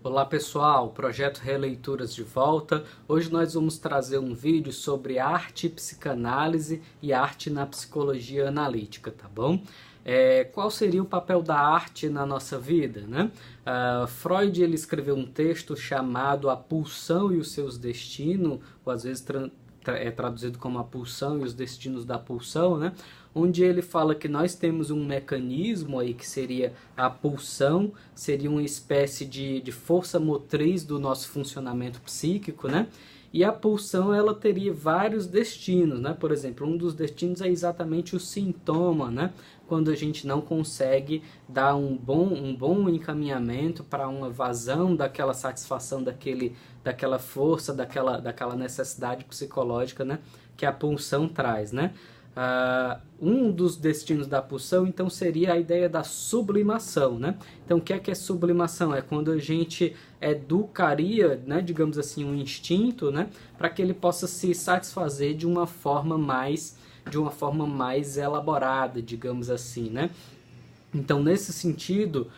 Olá pessoal, Projeto Releituras de volta. Hoje nós vamos trazer um vídeo sobre arte e psicanálise e arte na psicologia analítica, tá bom? Qual seria o papel da arte na nossa vida, né? Freud ele escreveu um texto chamado A Pulsão e os Seus Destinos, ou às vezes é traduzido como A Pulsão e os Destinos da Pulsão, né? Onde ele fala que nós temos um mecanismo aí que seria a pulsão, seria uma espécie de força motriz do nosso funcionamento psíquico, né? E a pulsão ela teria vários destinos, né? Por exemplo, um dos destinos é exatamente o sintoma, né? Quando a gente não consegue dar um bom encaminhamento para uma vazão daquela satisfação, daquela força, daquela necessidade psicológica, né? Que a pulsão traz, né? Um dos destinos da pulsão, então, seria a ideia da sublimação, né? Então, o que é sublimação? É quando a gente educaria, né, digamos assim, um instinto, né, para que ele possa se satisfazer de uma forma mais elaborada, digamos assim, né? Então, nesse sentido,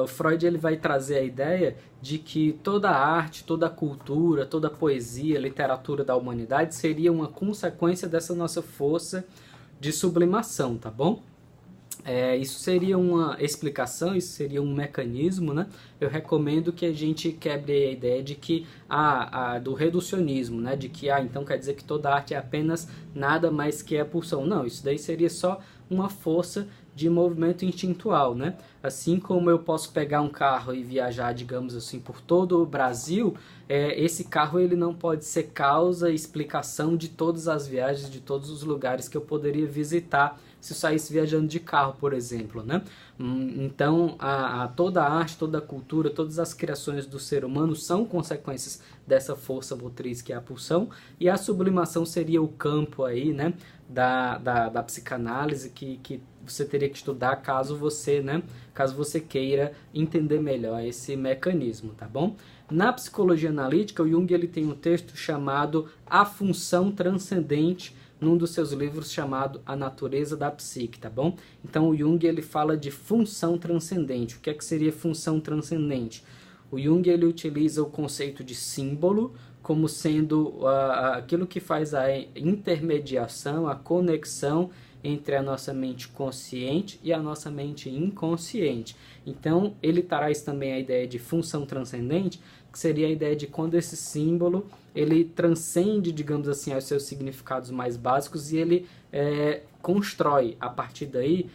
o Freud ele vai trazer a ideia de que toda a arte, toda a cultura, toda a poesia, literatura da humanidade seria uma consequência dessa nossa força de sublimação, tá bom? Isso seria uma explicação, isso seria um mecanismo, né? Eu recomendo que a gente quebre a ideia de que do reducionismo, né? De que então quer dizer que toda arte é apenas nada mais que a pulsão. Não, isso daí seria só uma força de movimento instintual, né? Assim como eu posso pegar um carro e viajar, digamos assim, por todo o Brasil, esse carro ele não pode ser causa e explicação de todas as viagens, de todos os lugares que eu poderia visitar se eu saísse viajando de carro, por exemplo, né? Então, toda a arte, toda a cultura, todas as criações do ser humano são consequências dessa força motriz que é a pulsão, e a sublimação seria o campo aí, né, da psicanálise que você teria que estudar caso você queira entender melhor esse mecanismo, tá bom? Na psicologia analítica, o Jung ele tem um texto chamado A Função Transcendente, num dos seus livros chamado A Natureza da Psique, tá bom? Então o Jung ele fala de função transcendente. O que é que seria função transcendente? O Jung ele utiliza o conceito de símbolo como sendo aquilo que faz a intermediação, a conexão entre a nossa mente consciente e a nossa mente inconsciente. Então ele traz também a ideia de função transcendente, que seria a ideia de quando esse símbolo ele transcende, digamos assim, aos seus significados mais básicos e ele constrói, a partir daí,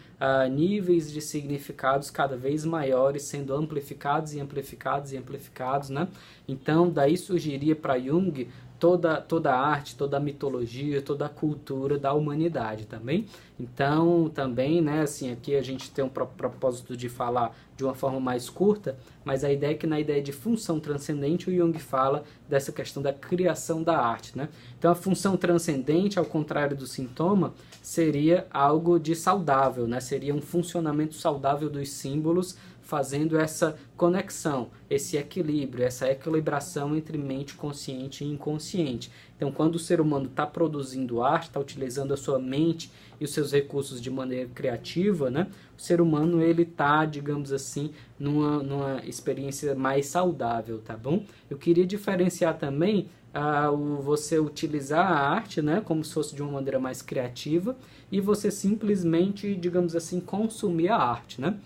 níveis de significados cada vez maiores, sendo amplificados e amplificados e amplificados, né? Então, daí surgiria para Jung toda a arte, toda a mitologia, toda a cultura da humanidade também. Então, também, né, assim, aqui a gente tem um propósito de falar de uma forma mais curta, mas a ideia é que na ideia de função transcendente, o Jung fala dessa questão da criação da arte, né? Então, a função transcendente, ao contrário do sintoma, seria algo de saudável, né? Seria um funcionamento saudável dos símbolos, fazendo essa conexão, esse equilíbrio, essa equilibração entre mente consciente e inconsciente. Então, quando o ser humano está produzindo arte, está utilizando a sua mente e os seus recursos de maneira criativa, né? O ser humano ele está, digamos assim, numa experiência mais saudável, tá bom? Eu queria diferenciar também você utilizar a arte, né, como se fosse de uma maneira mais criativa, e você simplesmente, digamos assim, consumir a arte, né?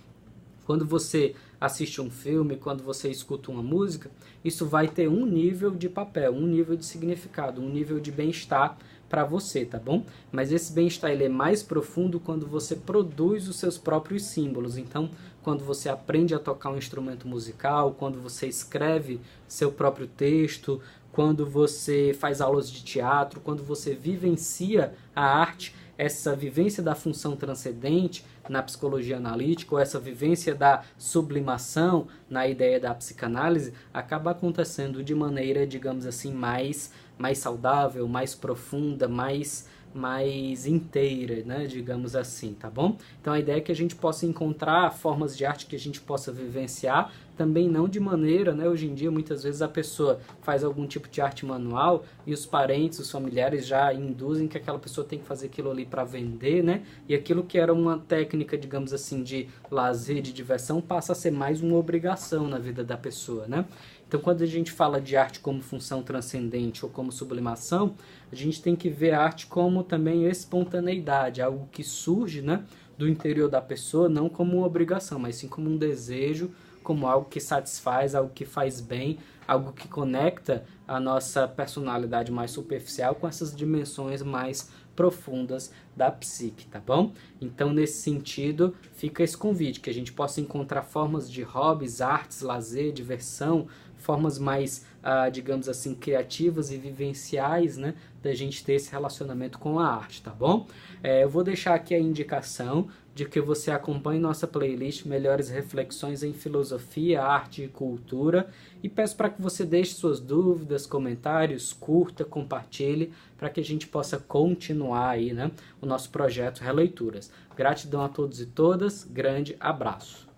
Quando você assiste um filme, quando você escuta uma música, isso vai ter um nível de papel, um nível de significado, um nível de bem-estar para você, tá bom? Mas esse bem-estar ele é mais profundo quando você produz os seus próprios símbolos. Então, quando você aprende a tocar um instrumento musical, quando você escreve seu próprio texto, quando você faz aulas de teatro, quando você vivencia a arte, essa vivência da função transcendente na psicologia analítica, ou essa vivência da sublimação na ideia da psicanálise, acaba acontecendo de maneira, digamos assim, mais saudável, mais profunda, mais inteira, né, digamos assim, tá bom? Então a ideia é que a gente possa encontrar formas de arte que a gente possa vivenciar também não de maneira, né, hoje em dia muitas vezes a pessoa faz algum tipo de arte manual e os parentes, os familiares já induzem que aquela pessoa tem que fazer aquilo ali para vender, né, e aquilo que era uma técnica, digamos assim, de lazer, de diversão, passa a ser mais uma obrigação na vida da pessoa, né. Então, quando a gente fala de arte como função transcendente ou como sublimação, a gente tem que ver a arte como também espontaneidade, algo que surge, né, do interior da pessoa, não como uma obrigação, mas sim como um desejo, como algo que satisfaz, algo que faz bem, algo que conecta a nossa personalidade mais superficial com essas dimensões mais profundas da psique, tá bom? Então, nesse sentido, fica esse convite, que a gente possa encontrar formas de hobbies, artes, lazer, diversão, formas mais, digamos assim, criativas e vivenciais, né, da gente ter esse relacionamento com a arte, tá bom? Eu vou deixar aqui a indicação de que você acompanhe nossa playlist Melhores Reflexões em Filosofia, Arte e Cultura, e peço para que você deixe suas dúvidas, comentários, curta, compartilhe, para que a gente possa continuar aí, né, o nosso projeto Releituras. Gratidão a todos e todas, grande abraço.